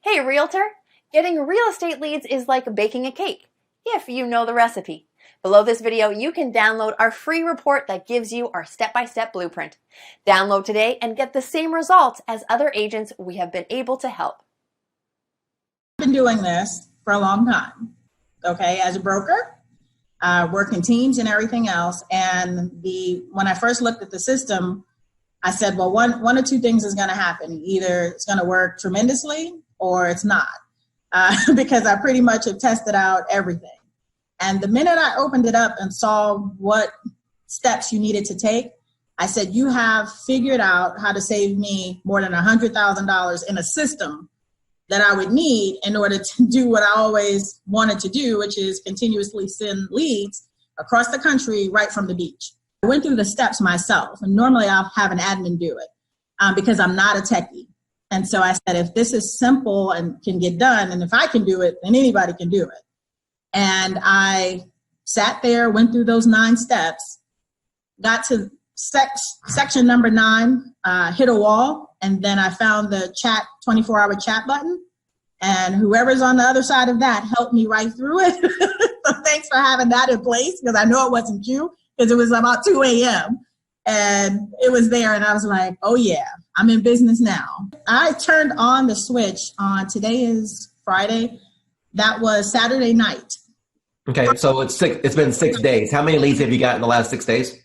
Hey, realtor! Getting real estate leads is like baking a cake, if you know the recipe. Below this video, you can download our free report that gives you our step-by-step blueprint. Download today and get the same results as other agents we have been able to help. I've been doing this for a long time, okay, as a broker, working teams and everything else. And when I first looked at the system, I said, well, one or two things is going to happen. Either it's going to work tremendously or it's not, because I pretty much have tested out everything. And the minute I opened it up and saw what steps you needed to take, I said, you have figured out how to save me more than $100,000 in a system that I would need in order to do what I always wanted to do, which is continuously send leads across the country right from the beach. I went through the steps myself, and normally I'll have an admin do it because I'm not a techie. And so I said, if this is simple and can get done, and if I can do it, then anybody can do it. And I sat there, went through those 9 steps, got to section number 9, hit a wall, and then I found the 24-hour chat button. And whoever's on the other side of that helped me right through it. So thanks for having that in place, because I know it wasn't you, because it was about 2 a.m. And it was there, and I was like, oh yeah, I'm in business now. I turned on the switch on, today is Friday, that was Saturday night. Okay, so it's been 6 days. How many leads have you got in the last 6 days?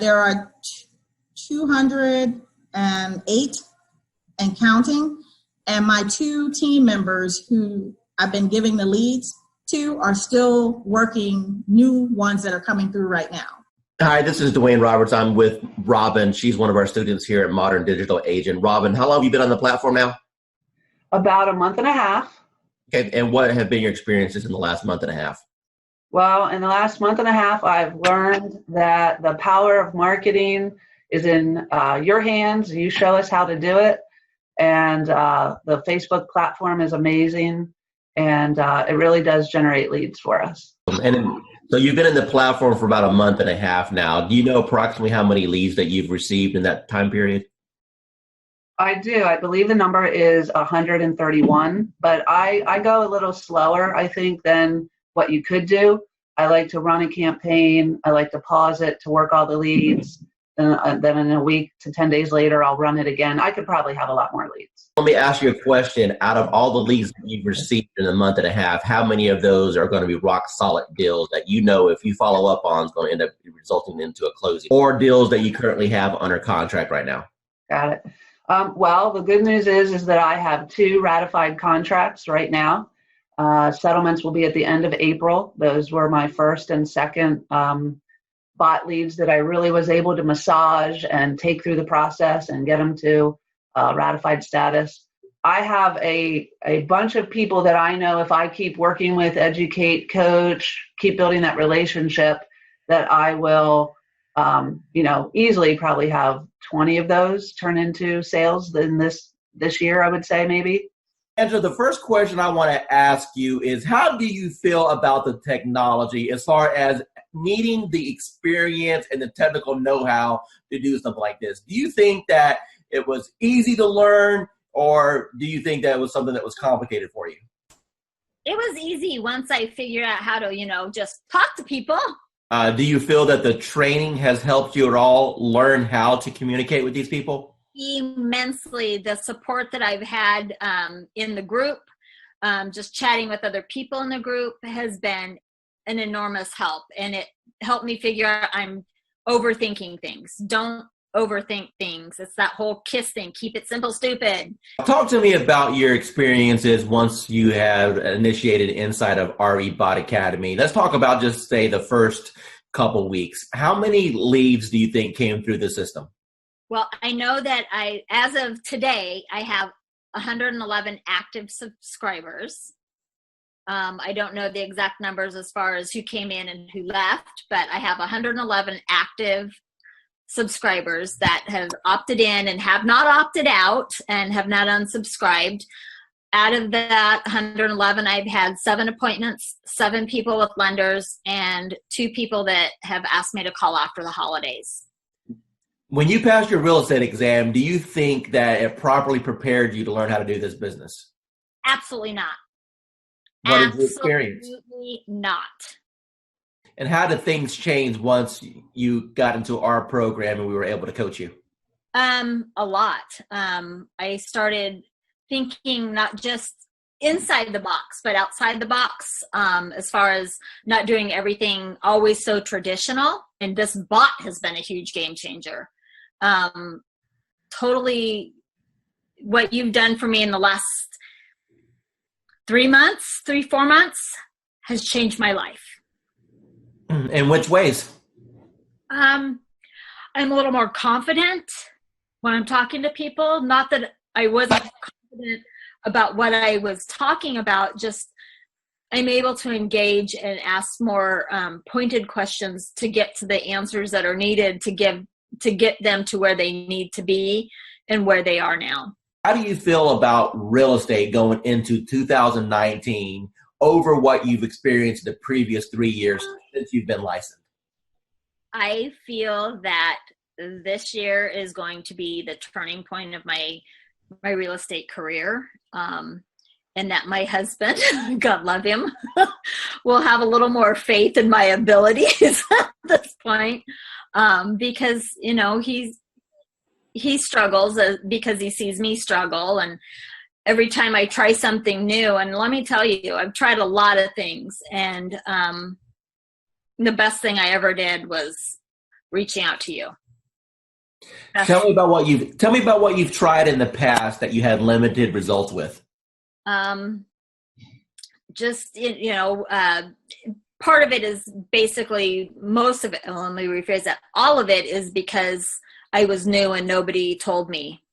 There are 208 and counting. And my 2 team members who I've been giving the leads to are still working new ones that are coming through right now. Hi, this is Dwayne Roberts. I'm with Robin. She's one of our students here at Modern Digital Agent. Robin, how long have you been on the platform now? About a month and a half. Okay, and what have been your experiences in the last month and a half? Well, in the last month and a half, I've learned that the power of marketing is in your hands. You show us how to do it. And the Facebook platform is amazing. And it really does generate leads for us. So you've been in the platform for about a month and a half now. Do you know approximately how many leads that you've received in that time period? I do. I believe the number is 131, but I go a little slower, I think, than what you could do. I like to run a campaign. I like to pause it to work all the leads. Then in a week to 10 days later, I'll run it again. I could probably have a lot more leads. Let me ask you a question. Out of all the leads that you've received in a month and a half, how many of those are going to be rock solid deals that you know if you follow up on is going to end up resulting into a closing, or deals that you currently have under contract right now? Got it. Well, the good news is that I have 2 ratified contracts right now. Settlements will be at the end of April. Those were my first and second bot leads that I really was able to massage and take through the process and get them to ratified status. I have a bunch of people that I know if I keep working with, educate, coach, keep building that relationship, that I will easily probably have 20 of those turn into sales in this year, I would say maybe. Angela, the first question I want to ask you is, how do you feel about the technology as far as needing the experience and the technical know-how to do something like this? Do you think that it was easy to learn, or do you think that it was something that was complicated for you? It was easy once I figured out how to, just talk to people. Do you feel that the training has helped you at all learn how to communicate with these people? Immensely. The support that I've had in the group, just chatting with other people in the group, has been an enormous help. And it helped me figure out I'm overthinking things. Don't overthink things. It's that whole KISS thing. Keep it simple, stupid. Talk to me about your experiences once you have initiated inside of RE Bot Academy. Let's talk about just say the first couple weeks. How many leads do you think came through the system? Well, I know that as of today, I have 111 active subscribers. I don't know the exact numbers as far as who came in and who left, but I have 111 active subscribers that have opted in and have not opted out and have not unsubscribed. Out of that 111, I've had 7 appointments, 7 people with lenders, and 2 people that have asked me to call after the holidays. When you passed your real estate exam, do you think that it properly prepared you to learn how to do this business? Absolutely not. What did you experience? Absolutely not. And how did things change once you got into our program and we were able to coach you? A lot. I started thinking not just inside the box, but outside the box, as far as not doing everything always so traditional. And this bot has been a huge game changer. Totally what you've done for me in the last 4 months has changed my life. In which ways? I'm a little more confident when I'm talking to people. Not that I wasn't confident about what I was talking about, just I'm able to engage and ask more pointed questions to get to the answers that are needed to get them to where they need to be and where they are now. How do you feel about real estate going into 2019 over what you've experienced the previous 3 years since you've been licensed? I feel that this year is going to be the turning point of my real estate career. And that my husband, God love him, will have a little more faith in my abilities at this point. Because, he struggles because he sees me struggle. And every time I try something new, and let me tell you, I've tried a lot of things. And the best thing I ever did was reaching out to you. Tell me about what you've tried in the past that you had limited results with. Part of it is basically most of it. Let me rephrase that. All of it is because I was new and nobody told me,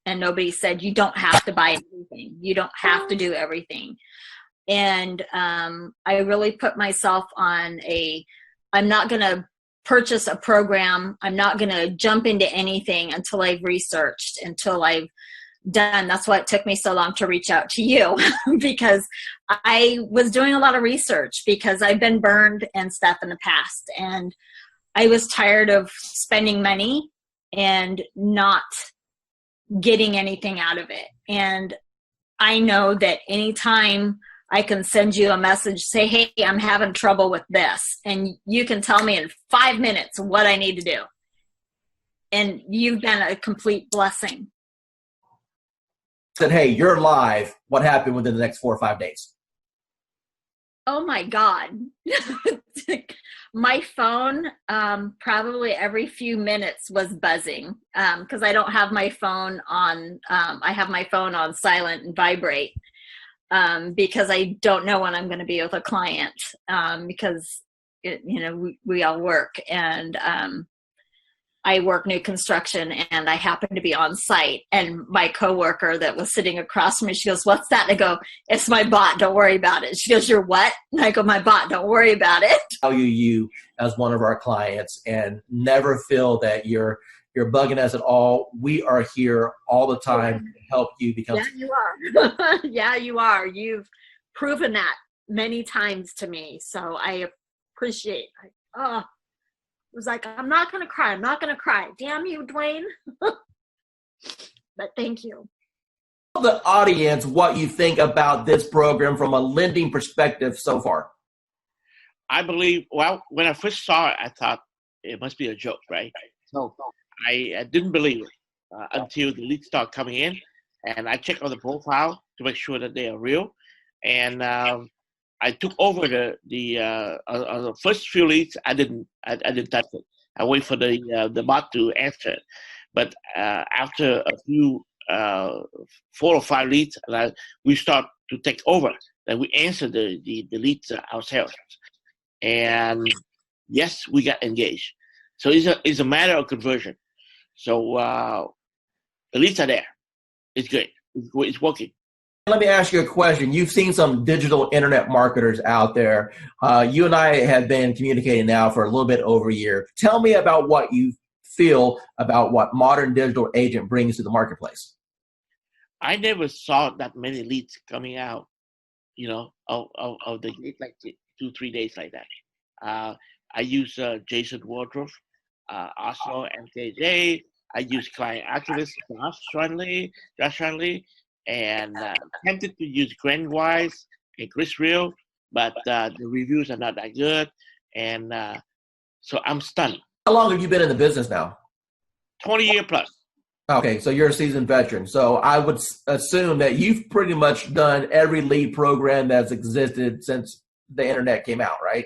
and nobody said, you don't have to buy everything. You don't have to do everything. And I really put myself on I'm not going to purchase a program. I'm not going to jump into anything until I've researched, until I've done. That's why it took me so long to reach out to you because I was doing a lot of research because I've been burned and stuff in the past. And I was tired of spending money and not getting anything out of it. And I know that anytime I can send you a message, say, hey, I'm having trouble with this. And you can tell me in 5 minutes what I need to do. And you've been a complete blessing. Said, hey, you're live. What happened within the next 4 or 5 days? Oh my God. My phone, probably every few minutes was buzzing because I don't have my phone on. I have my phone on silent and vibrate because I don't know when I'm going to be with a client because, we all work and I work new construction and I happen to be on site, and my coworker that was sitting across from me, she goes, what's that? And I go, it's my bot. Don't worry about it. She goes, you're what? And I go, my bot. Don't worry about it. Value you as one of our clients and never feel that you're bugging us at all. We are here all the time to help you become. Yeah, you are. Yeah, you are. You've proven that many times to me. So I appreciate it. It was like, I'm not going to cry. I'm not going to cry. Damn you, Dwayne. But thank you. Tell the audience what you think about this program from a lending perspective so far. I believe, when I first saw it, I thought it must be a joke, right? So I didn't believe it until the leads started coming in. And I checked on the profile to make sure that they are real. And I took over the first few leads. I didn't touch it. I wait for the bot to answer it. But after a few 4 or 5 leads, we start to take over. Then we answer the leads ourselves. And yes, we got engaged. So it's a matter of conversion. So the leads are there. It's good. It's working. Let me ask you a question. You've seen some digital internet marketers out there. You and I have been communicating now for a little bit over a year. Tell me about what you feel about what modern digital agent brings to the marketplace. I never saw that many leads coming out, of the gate like 2-3 days like that. I use Jason Wardrobe, also MKJ, I use client activist Josh Runley, and attempted to use Glenn Wise and Chris Real, but the reviews are not that good, and so I'm stunned. How long have you been in the business now? 20 year plus. Okay, so you're a seasoned veteran. So I would assume that you've pretty much done every lead program that's existed since the internet came out, right?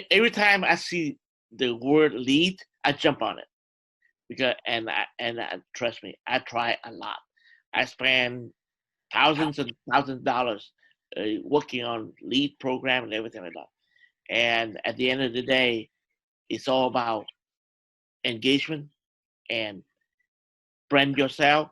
Every time I see the word lead, I jump on it because and trust me, I try a lot. I spend thousands and thousands of dollars working on lead program and everything like that. And at the end of the day, it's all about engagement and brand yourself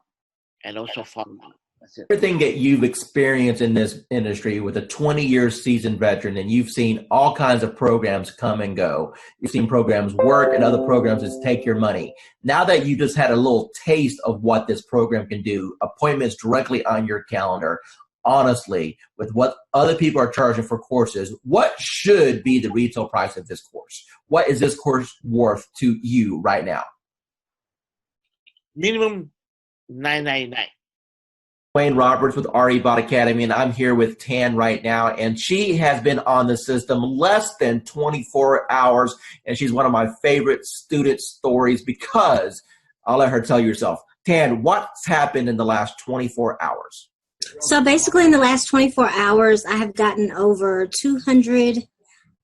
and also follow. That's it. Everything that you've experienced in this industry with a 20-year seasoned veteran, and you've seen all kinds of programs come and go. You've seen programs work and other programs that take your money. Now that you just had a little taste of what this program can do, appointments directly on your calendar, honestly, with what other people are charging for courses, what should be the retail price of this course? What is this course worth to you right now? Minimum $9.99. Wayne Roberts with RE Bot Academy, and I'm here with Tan right now, and she has been on the system less than 24 hours, and she's one of my favorite student stories because I'll let her tell you herself. Tan, what's happened in the last 24 hours? So basically in the last 24 hours, I have gotten over 200,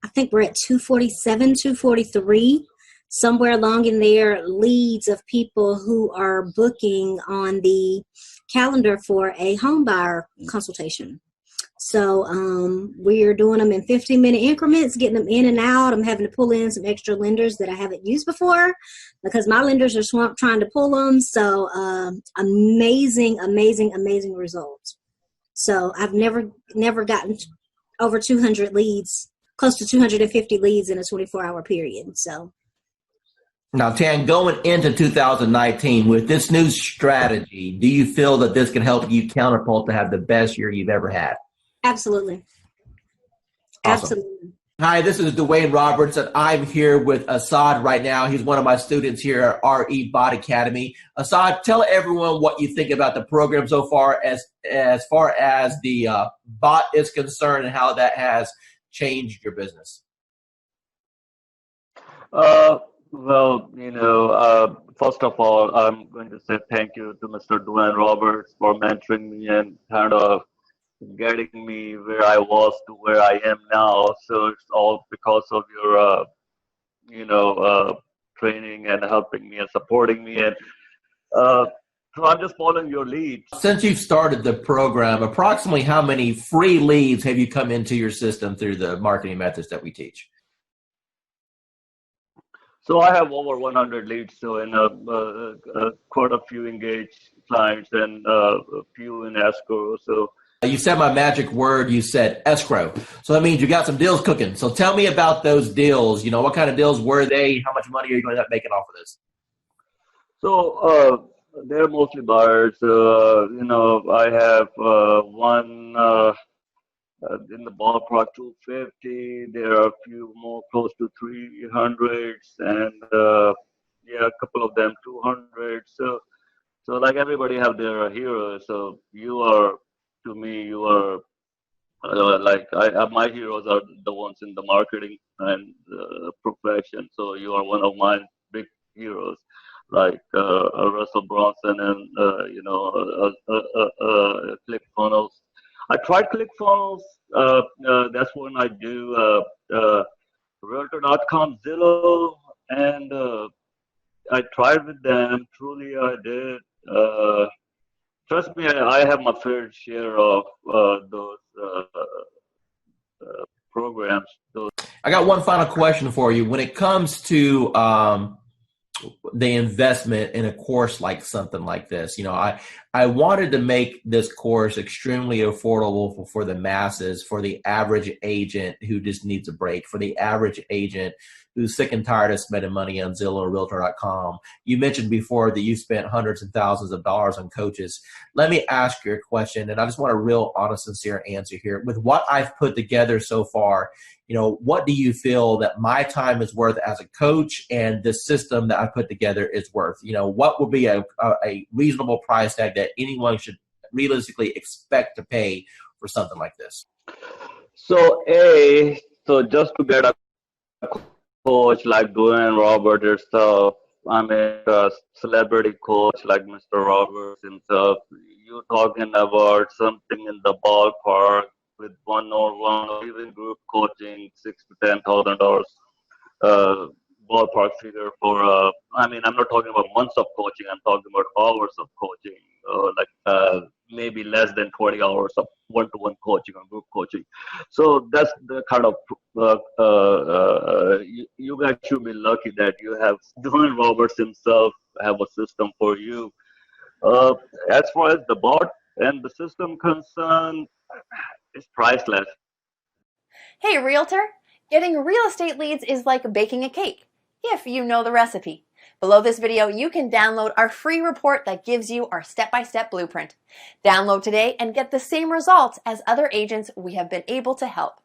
I think we're at 247, 243, somewhere along in there, leads of people who are booking on the calendar for a home buyer consultation. So we are doing them in 15-minute increments, getting them in and out. I'm having to pull in some extra lenders that I haven't used before because my lenders are swamped trying to pull them. So amazing results. So I've never gotten over 200 leads, close to 250 leads in a 24-hour period. So. Now, Tan, going into 2019, with this new strategy, do you feel that this can help you counterpult to have the best year you've ever had? Absolutely. Awesome. Absolutely. Hi, this is Dwayne Roberts, and I'm here with Assad right now. He's one of my students here at RE Bot Academy. Assad, tell everyone what you think about the program so far as the bot is concerned and how that has changed your business. Well, first of all, I'm going to say thank you to Mr. Dwayne Roberts for mentoring me and kind of getting me where I was to where I am now. So it's all because of your, training and helping me and supporting me. And so I'm just following your lead. Since you've started the program, approximately how many free leads have you come into your system through the marketing methods that we teach? So I have over 100 leads, so in quite a few engaged clients and a few in escrow. So you said my magic word. You said escrow. So that means you got some deals cooking. So tell me about those deals. What kind of deals were they? How much money are you going to end up making off of this? So they're mostly buyers. I have one in the ballpark 250. There are a few more close to 300s, and a couple of them 200. So like everybody have their heroes. So you are, to me, you are my heroes are the ones in the marketing and profession. So you are one of my big heroes, like Russell Brunson and ClickFunnels. I tried ClickFunnels. That's when I do Realtor.com, Zillow, and I tried with them. Truly, I did. Trust me, I have my fair share of those programs. I got one final question for you. When it comes to the investment in a course like something like this, I wanted to make this course extremely affordable for the masses, for the average agent who just needs a break, for the average agent who's sick and tired of spending money on Zillow or Realtor.com. You mentioned before that you spent hundreds and thousands of dollars on coaches. Let me ask you a question, and I just want a real honest, sincere answer here. With what I've put together so far, what do you feel that my time is worth as a coach and the system that I put together is worth? What would be a reasonable price tag that anyone should realistically expect to pay for something like this? So just to get a coach like Dwayne Roberts yourself, I mean, a celebrity coach like Mr. Roberts himself, you're talking about something in the ballpark with one-on-one or even group coaching, $6,000 to $10,000 ballpark figure for. I'm not talking about months of coaching. I'm talking about hours of coaching, maybe less than 20 hours of one-to-one coaching or group coaching. So that's the kind of you guys should be lucky that you have Dwayne Roberts himself have a system for you. As far as the bot and the system concerned, it's priceless. Hey, realtor, getting real estate leads is like baking a cake, if you know the recipe. Below this video, you can download our free report that gives you our step-by-step blueprint. Download today and get the same results as other agents we have been able to help.